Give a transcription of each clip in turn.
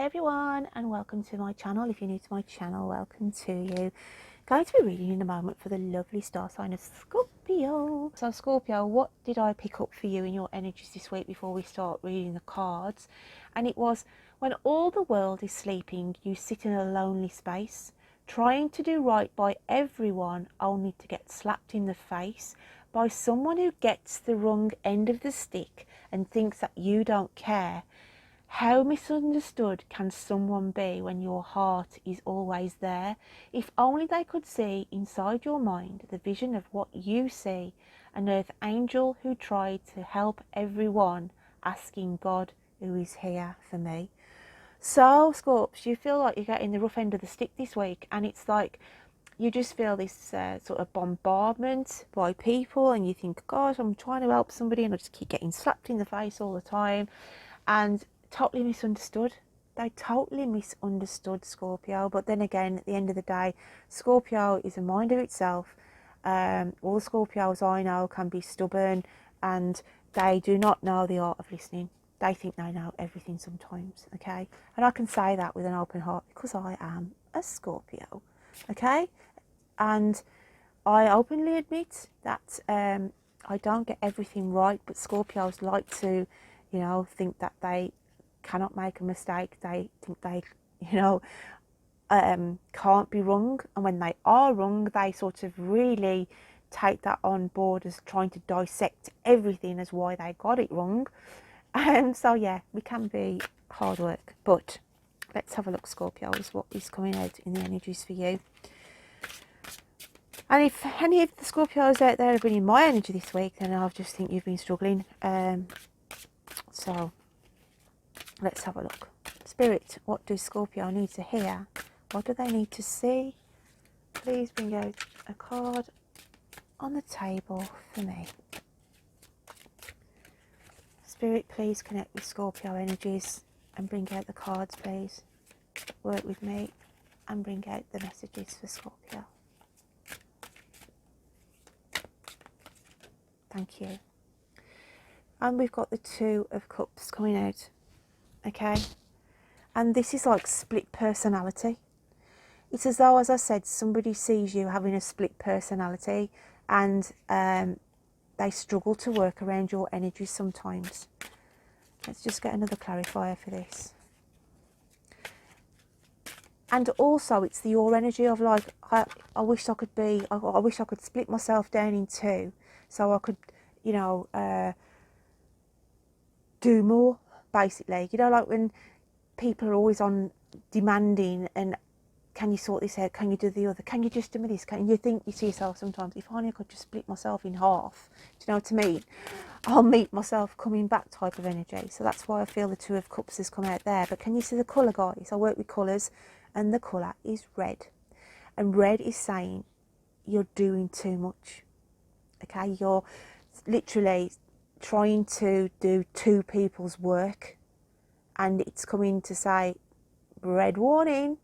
everyone, and welcome to my channel. If you're new to my channel, welcome to you. Going to be reading in a moment for the lovely star sign of Scorpio. So Scorpio, what did I pick up for you in your energies this week before we start reading the cards? And it was, when all the world is sleeping, you sit in a lonely space, trying to do right by everyone, only to get slapped in the face by someone who gets the wrong end of the stick and thinks that you don't care. How misunderstood can someone be when your heart is always there? If only they could see inside your mind the vision of what you see, an earth angel who tried to help everyone, asking God who is here for me. So, Scorps, you feel like you're getting the rough end of the stick this week, and it's like you just feel this sort of bombardment by people, and you think, God, I'm trying to help somebody and I just keep getting slapped in the face all the time. And totally misunderstood. They totally misunderstood Scorpio. But then again, at the end of the day, Scorpio is a mind of itself. All the Scorpios I know can be stubborn, and they do not know the art of listening. They think they know everything sometimes, okay? And I can say that with an open heart because I am a Scorpio, okay? And I openly admit that I don't get everything right, but Scorpios like to, think that they cannot make a mistake. They think they, can't be wrong. And when they are wrong, they sort of really take that on board as trying to dissect everything as why they got it wrong. So yeah, we can be hard work. But let's have a look, Scorpios, what is coming out in the energies for you. And if any of the Scorpios out there have been in my energy this week, then I just think you've been struggling. So let's have a look. Spirit, what does Scorpio need to hear? What do they need to see? Please bring out a card on the table for me. Spirit, please connect with Scorpio energies and bring out the cards, please. Work with me and bring out the messages for Scorpio. Thank you. And we've got the Two of Cups coming out, okay? And this is like split personality. It's as though, as I said, somebody sees you having a split personality, and they struggle to work around your energy sometimes. Let's just get another clarifier for this. And also, it's your energy of like, I wish I could be, I wish I could split myself down in two, so I could, do more, basically. Like when people are always on demanding, and can you sort this out, can you do the other, can you just do me this, can you think, you see yourself sometimes, if only I could just split myself in half, do you know what I mean? I'll meet myself coming back type of energy. So that's why I feel the Two of Cups has come out there. But can you see the colour, guys? I work with colours, and the colour is red, and red is saying you're doing too much, okay? You're literally trying to do two people's work, and it's coming to say, red warning,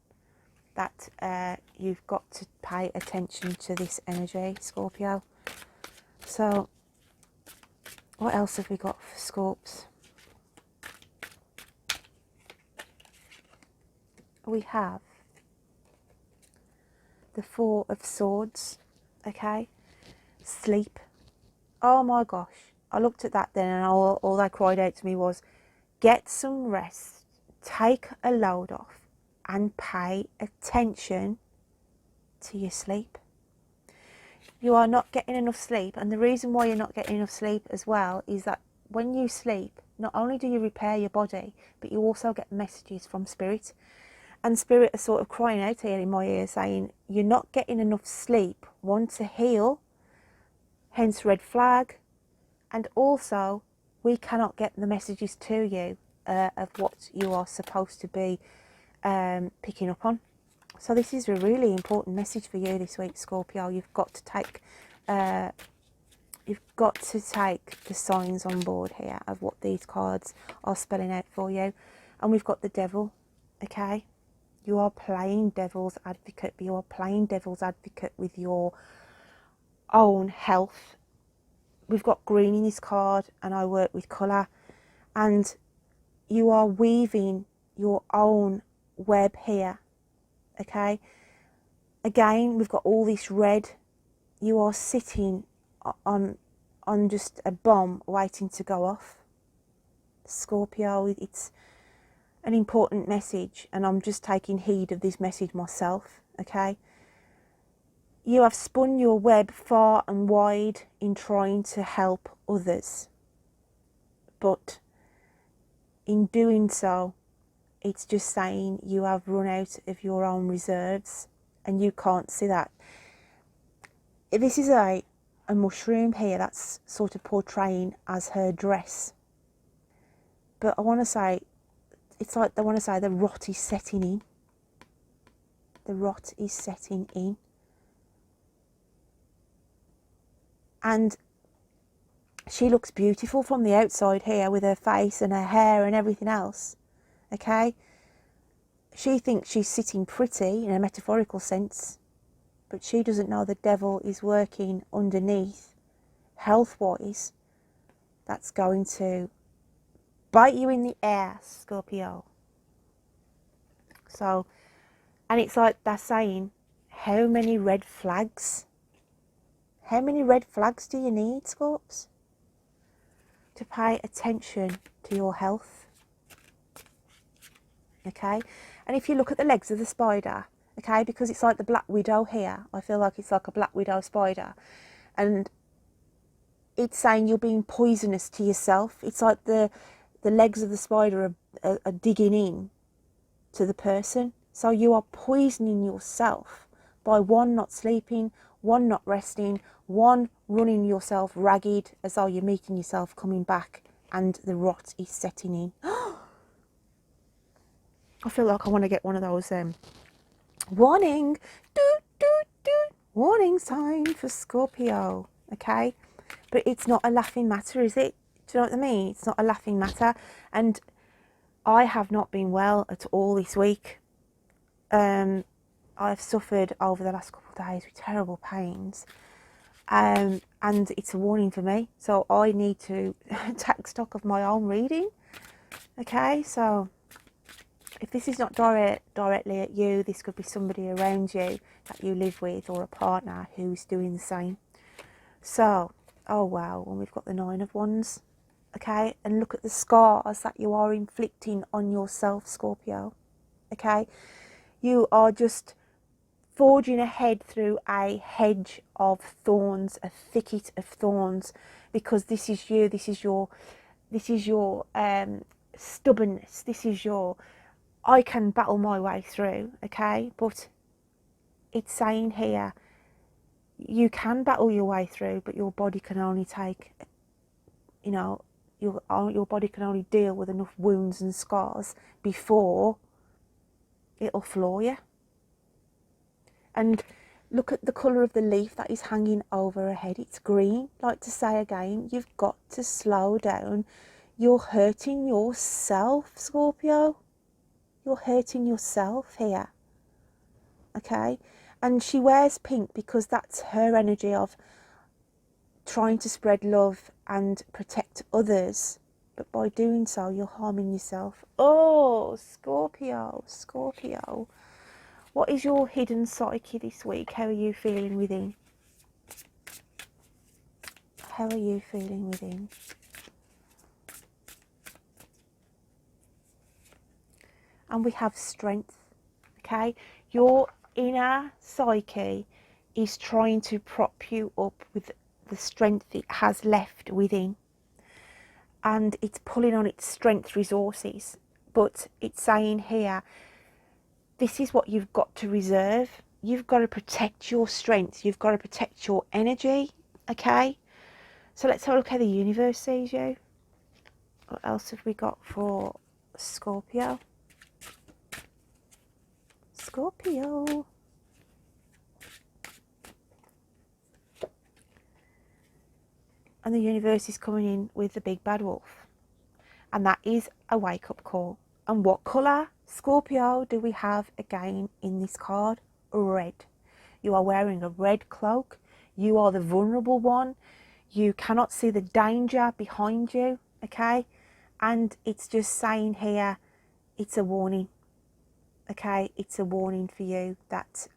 that you've got to pay attention to this energy, Scorpio. So what else have we got for Scorps? We have the Four of Swords, okay? Sleep. Oh my gosh, I looked at that then, and all they cried out to me was, get some rest, take a load off, and pay attention to your sleep. You are not getting enough sleep, and the reason why you're not getting enough sleep as well is that when you sleep, not only do you repair your body, but you also get messages from Spirit. And Spirit is sort of crying out here in my ear saying, you're not getting enough sleep, one, to heal, hence red flag, and also we cannot get the messages to you of what you are supposed to be picking up on. So this is a really important message for you this week, Scorpio. You've got to take the signs on board here of what these cards are spelling out for you. And we've got the Devil, okay? You are playing devil's advocate. You are playing devil's advocate with your own health. We've got green in this card, and I work with colour, and you are weaving your own web here, okay? Again, we've got all this red. You are sitting on just a bomb waiting to go off. Scorpio, it's an important message, and I'm just taking heed of this message myself, okay? You have spun your web far and wide in trying to help others, but in doing so, it's just saying you have run out of your own reserves, and you can't see that. This is a mushroom here that's sort of portraying as her dress, but I want to say, it's like they want to say the rot is setting in. The rot is setting in. And she looks beautiful from the outside here with her face and her hair and everything else, okay? She thinks she's sitting pretty in a metaphorical sense, but she doesn't know the devil is working underneath, health-wise. That's going to bite you in the ass, Scorpio. So, and it's like they're saying, how many red flags? How many red flags do you need, Scorps? To pay attention to your health, okay? And if you look at the legs of the spider, okay, because it's like the black widow here, I feel like it's like a black widow spider, and it's saying you're being poisonous to yourself. It's like the legs of the spider are digging in to the person, so you are poisoning yourself by one, not sleeping, one, not resting, one, running yourself ragged as though you're meeting yourself coming back, and the rot is setting in. I feel like I want to get one of those warning, doot, doot, doot, warning sign for Scorpio, okay? But it's not a laughing matter, is it? Do you know what I mean? It's not a laughing matter. And I have not been well at all this week. I've suffered over the last couple of days with terrible pains. And it's a warning for me. So I need to take stock of my own reading. Okay, so if this is not directly at you, this could be somebody around you that you live with, or a partner who's doing the same. So, oh wow, and we've got the 9 of Wands. Okay, and look at the scars that you are inflicting on yourself, Scorpio. Okay, you are just forging ahead through a hedge of thorns, a thicket of thorns, because this is you, this is your stubbornness, this is your, I can battle my way through, okay? But it's saying here, you can battle your way through, but your body can only take, you know, your body can only deal with enough wounds and scars before it'll floor you. And look at the colour of the leaf that is hanging over her head. It's green. Like to say again, you've got to slow down. You're hurting yourself, Scorpio. You're hurting yourself here. Okay? And she wears pink because that's her energy of trying to spread love and protect others. But by doing so, you're harming yourself. Oh, Scorpio, Scorpio. What is your hidden psyche this week? How are you feeling within? How are you feeling within? And we have strength, okay? Your inner psyche is trying to prop you up with the strength it has left within. And it's pulling on its strength resources. But it's saying here, this is what you've got to reserve. You've got to protect your strength. You've got to protect your energy, okay? So let's have a look how the universe sees you. What else have we got for Scorpio? Scorpio. And the universe is coming in with the big bad wolf. And that is a wake-up call. And what colour, Scorpio, do we have again in this card? Red. You are wearing a red cloak. You are the vulnerable one. You cannot see the danger behind you, okay? And it's just saying here, it's a warning. Okay, it's a warning for you that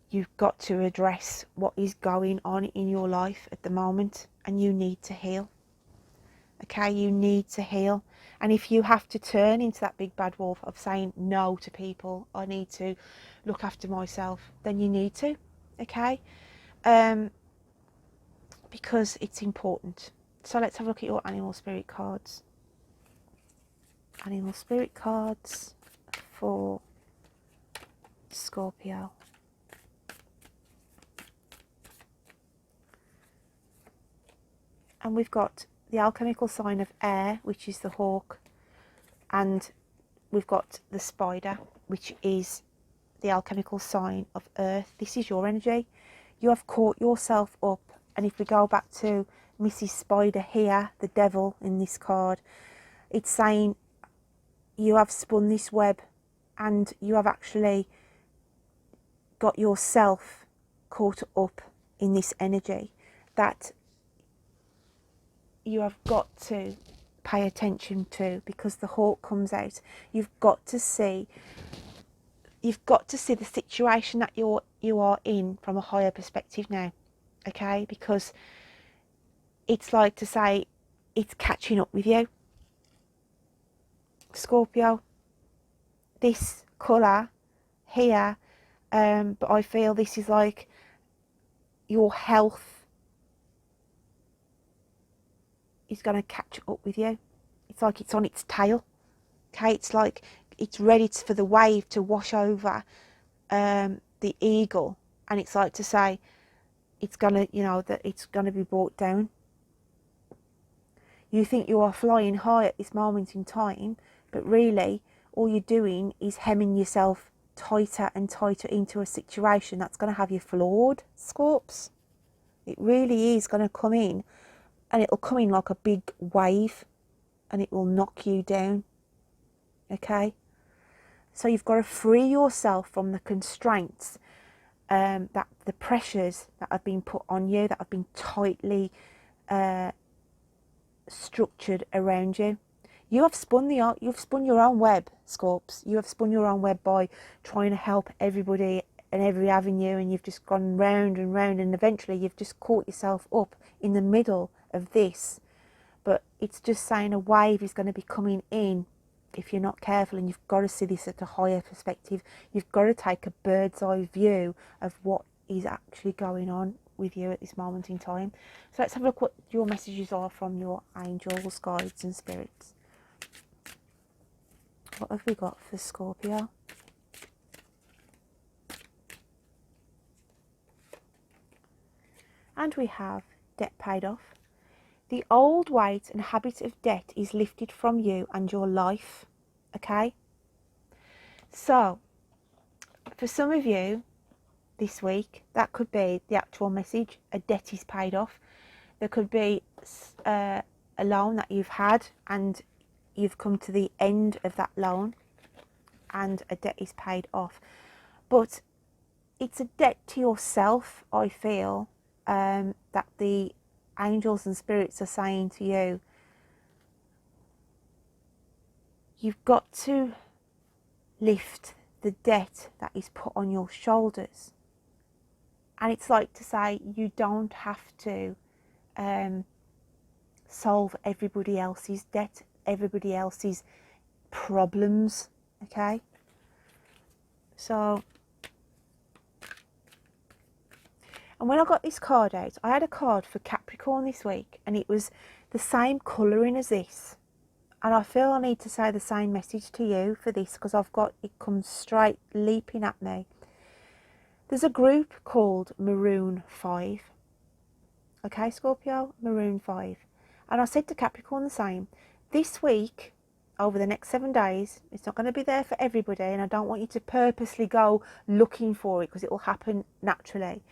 you've got to address what is going on in your life at the moment, and you need to heal. Okay, you need to heal. And if you have to turn into that big bad wolf of saying no to people, I need to look after myself, then you need to. Okay, because it's important. So let's have a look at your animal spirit cards. Animal spirit cards for Scorpio. And we've got the alchemical sign of air, which is the hawk, and we've got the spider, which is the alchemical sign of earth. This is your energy. You have caught yourself up, and if we go back to Mrs. Spider here, the devil in this card, it's saying you have spun this web and you have actually got yourself caught up in this energy that you have got to pay attention to, because the hawk comes out. You've got to see the situation that you are in from a higher perspective now. Okay, because it's like to say it's catching up with you, Scorpio. This colour here, but I feel this is like your health is going to catch up with you. It's like it's on its tail. Okay, it's like it's ready for the wave to wash over the eagle, and it's like to say it's gonna, that it's gonna be brought down. You think you are flying high at this moment in time, but really all you're doing is hemming yourself tighter and tighter into a situation that's going to have you floored, Scorps. It really is going to come in, and it'll come in like a big wave, and it will knock you down. Okay, so you've got to free yourself from the constraints, that the pressures that have been put on you, that have been tightly structured around you. You have spun your own web, Scorps. You have spun your own web by trying to help everybody in every avenue, and you've just gone round and round, and eventually you've just caught yourself up in the middle of this. But it's just saying a wave is going to be coming in if you're not careful, and you've got to see this at a higher perspective. You've got to take a bird's eye view of what is actually going on with you at this moment in time. So let's have a look what your messages are from your angels, guides and spirits. What have we got for Scorpio? And we have debt paid off. The old weight and habit of debt is lifted from you and your life. Okay? So, for some of you this week, that could be the actual message. A debt is paid off. There could be a loan that you've had, and you've come to the end of that loan, and a debt is paid off. But it's a debt to yourself, I feel, that the angels and spirits are saying to you, you've got to lift the debt that is put on your shoulders. And it's like to say you don't have to solve everybody else's debt, everybody else's problems. Okay, so, and when I got this card out, I had a card for Capricorn this week, and it was the same colouring as this. And I feel I need to say the same message to you for this, because I've got it comes straight leaping at me. There's a group called Maroon 5. Okay, Scorpio, Maroon 5. And I said to Capricorn the same. This week, over the next 7 days, it's not going to be there for everybody, and I don't want you to purposely go looking for it, because it will happen naturally.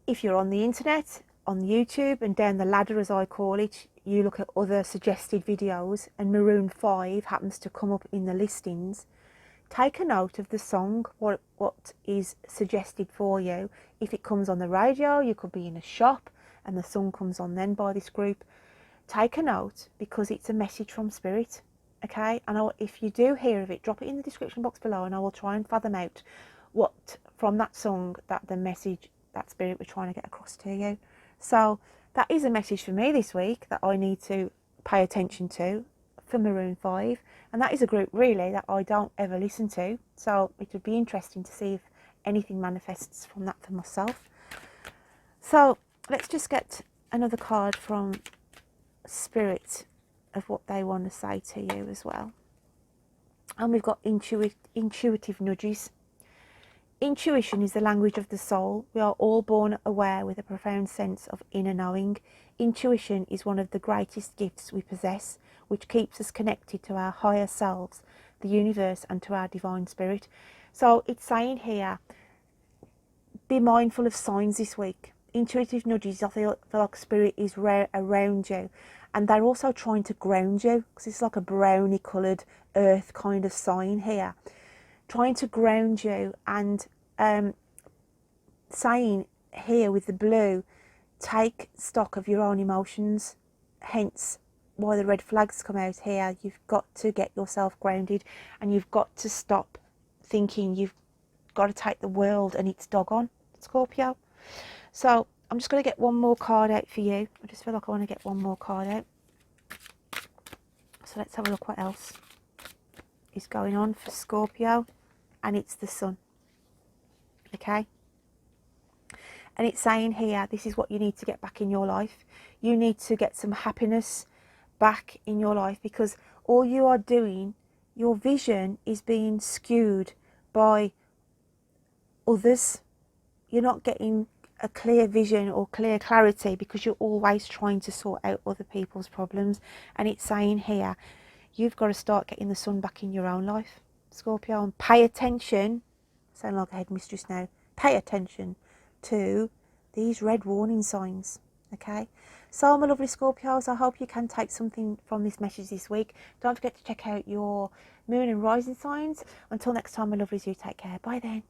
If you're on the internet, on YouTube, and down the ladder as I call it, you look at other suggested videos and Maroon 5 happens to come up in the listings, take a note of the song, what is suggested for you. If it comes on the radio, you could be in a shop and the song comes on then by this group. Take a note, because it's a message from Spirit. okay? And if you do hear of it, drop it in the description box below, and I will try and fathom out what from that song that the message that spirit were trying to get across to you. So that is a message for me this week that I need to pay attention to for Maroon 5, and that is a group really that I don't ever listen to, so it would be interesting to see if anything manifests from that for myself. So let's just get another card from Spirit of what they want to say to you as well. And we've got intuitive nudges. Intuition is the language of the soul. We are all born aware with a profound sense of inner knowing. Intuition is one of the greatest gifts we possess, which keeps us connected to our higher selves, the universe, and to our divine spirit. So it's saying here, be mindful of signs this week. Intuitive nudges, I feel like spirit is around you, and they're also trying to ground you, because it's like a brownie coloured earth kind of sign here, trying to ground you, and saying here with the blue, take stock of your own emotions, hence why the red flags come out here. You've got to get yourself grounded, and you've got to stop thinking you've got to take the world and its dog on, Scorpio. So I'm just going to get one more card out for you. I just feel like I want to get one more card out. So let's have a look what else is going on for Scorpio. And it's the Sun. Okay? And it's saying here, this is what you need to get back in your life. You need to get some happiness back in your life, because all you are doing, your vision is being skewed by others. You're not getting a clear vision or clear clarity because you're always trying to sort out other people's problems. And it's saying here, you've got to start getting the sun back in your own life, Scorpio, and pay attention. I sound like a headmistress now. Pay attention to these red warning signs. Okay, so my lovely Scorpios, I hope you can take something from this message this week. Don't forget to check out your moon and rising signs. Until next time, my lovelies, you take care. Bye then.